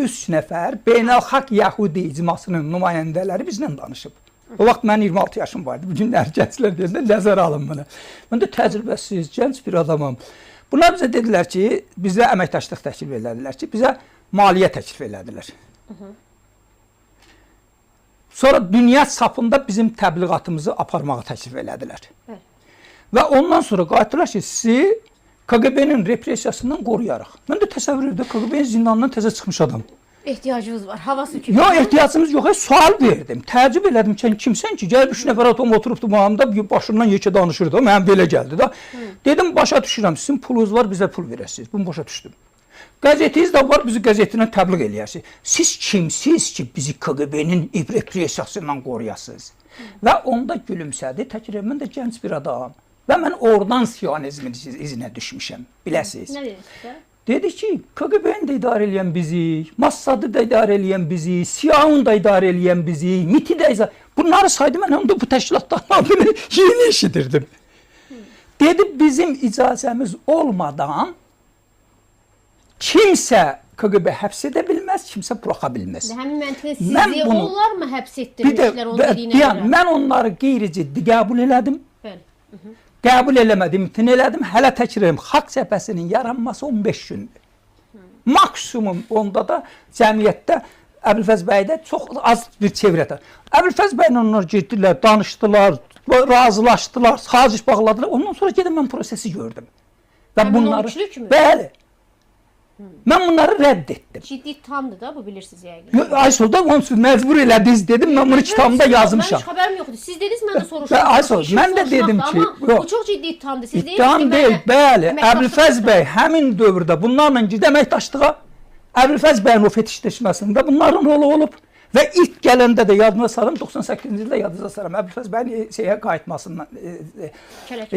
3 nəfər beynəlxalq Yəhudi icmasının nümayəndələri bizlə danışıb. O vaxt mən 26 yaşım vardı. Bu günlər gənclər deyəndə nəzərə alın bunu. Mən də təcrübəsiz, gənc bir adamım. Bunlar bizə dedilər ki, bizə əməkdaşlıq təklif elədilər ki, bizə maliyyə təklif elədilər. Sonra dünya çapında bizim təbliğatımızı aparmağı təklif elədilər. Və ondan sonra qayıtdılar ki, sizi KGB-nin repressiyasından qoruyarıq. Mən də təsəvvür edirəm, KGB-nin zindanından təzə çıxmış adam. Ehtiyacımız var, havası kimi. Yox, ehtiyacımız yox, sual verdim. Təəccüb elədim ki, kimsən ki, gəlib 3 nəfər adam oturubdu mamamda, başından yekə danışırdı, mənə belə gəldi da. Dedim, başa düşürəm, sizin pulunuz var, bizə pul verəsiniz. Bunu başa düşdüm. Qəzetiniz də var, bizi qəzetindən təbliğ eləyəsiniz. Siz kimsiz ki, bizi KGB-nin repressiyasından qoruyasınız? Və onda gülümsədi, təkrar mən də gənc bir adam. Və mən oradan siyonizmin izinə düşmüşəm, biləsiniz. Nə deyirsiniz? Dedi ki, KGB-ni də idarə eləyən bizi, Massadı da idarə eləyən bizi, CIA-ını da idarə eləyən bizi, MIT-i də idarə... Bunları saydım, mən həm də bu təşkilatların adını yeni eşidirdim. Dedi, bizim icazəmiz olmadan kimsə KGB həbs edə bilməz, kimsə buraxa bilməz. Həmin məntiqə sizi onlar mı həbs etdirmişlər onun dediyinə görə? Mən onları qeyri-ciddi qəbul elədim. Bəli. Qəbul eləmədim, imtina elədim. Hələ təkrirəm, Xalq Cəbhəsinin yaranması 15 gündür. Maksimum onda da cəmiyyətdə Əbülfəz bəydə çox az bir çevrədə. Əbülfəz bəylə onlar getdilər, danışdılar, razılaşdılar, saziş bağladılar. Ondan sonra gedim mən prosesi gördüm. Və bunları, bəli. Mən bunları rədd etdim. Ciddi ittihamdır da bu, bilirsiniz yəqin. Aysolda onun üçün məcbur elədiniz dedim, mən bunu kitabımda yazmışam. Mən heç xəbərim yoxdur. Siz dediniz, mən də soruşdum. Aysol, mən də dedim ki, bu çox ciddi ittihamdır. Siz İttiham deyil, bəli. Əbülfəz bəy həmin dövrdə bunlarla ciddi əməkdaşlığa, Əbülfəz bəyin o fetişləşməsində bunların rolu olub. Və ilk gələndə də yadına salım, 98-ci ildə yadınıza salım, Əbülfəz bəyin şeyə qayıtmasından,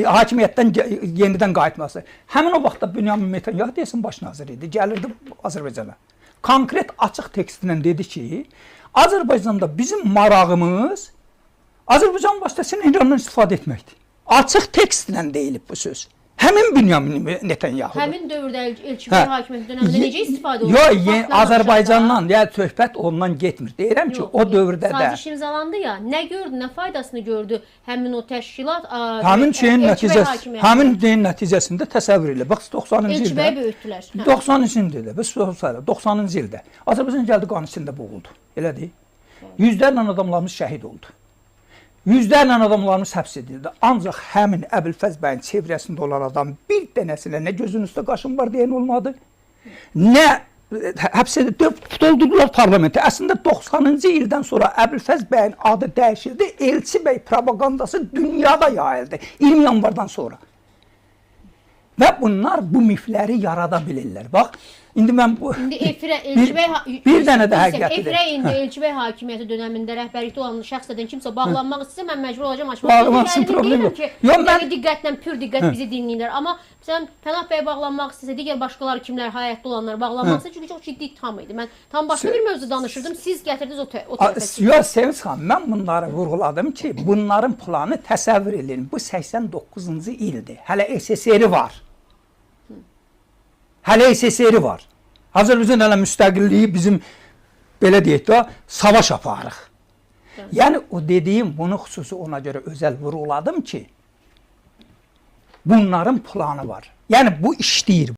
hakimiyyətdən yenidən qayıtması. Həmin o vaxtda Bünyamin Netanyahu deyəsin baş nazir idi, gəlirdi Azərbaycana. Konkret açıq tekstlə dedi ki, Azərbaycanda bizim marağımız Azərbaycan vasitəsilə İrandan istifadə etməkdir. Açıq tekstlə deyilib bu söz. Həmin Bünyamin Netanyahu. Həmin dövrdə Elçibəy hakimiyyəti dönəmində necə istifadə olunur? Yox, Azərbaycandan, yəni söhbət ondan getmir. Deyirəm ki, o dövrdə də saziş imzalandı ya, nə gördü, nə faydasını gördü həmin o təşkilat? Həmin şeyin nəticəsi, həmin şeyin nəticəsində təsəvvür elə. Bax 90-cı ildə. Elçibəyi böyütdülər. 90-cı ildə, biz 90-cı ildə Azərbaycan gəldi qan içində boğuldu. Elədir? Yüzlərlə adamlarımız şəhid oldu. Yüzlərlə adamlarımız həbs edildi. Ancaq həmin Əbülfəz bəyin çevrəsində olan adam bir dənəsinə nə gözünün üstə qaşın var deyən olmadı, nə həbs edildi, doldurdular parlamenti. Əslində 90-cı ildən sonra Əbülfəz bəyin adı dəyişildi, Elçi bəy propagandası dünyada yayıldı 20 yanvardan sonra. Və bunlar bu mifləri yarada bilirlər. Bax, indi mən bu... İndi bir dənə də həqiqətidir. Efirə indi Elçibəy hakimiyyəti dönəmində rəhbərlikdə olan şəxsdən kimsə bağlanmaq istəsə, mən məcbur olacağım açmaq. Bağlanmaq üçün problem yox. Diqqətlə, pür diqqət bizi dinləyirlər. Amma sən Pənah bəyə bağlanmaq istəsə, digər başqaları kimlər, həyətdə olanlar bağlanmaq istəsə, çünki çox ciddi ittiham idi. Mən tam başqa bir mövzuda danışırdım, siz gətirdiniz o tərəfə. Yox, Sevinç xanım, mən bunları vurğuladım ki, bunların planı təsəvvür edin. Bu 89-cu ildir. Hələ SSR-i var. Hələ SSR-i var. Azərbaycan hələ müstəqilliyi bizim, belə deyək də, savaş aparıq. Yəni, o dediyim, bunu xüsusi ona görə özəl vurğuladım ki, bunların planı var. Yəni, bu işləyir.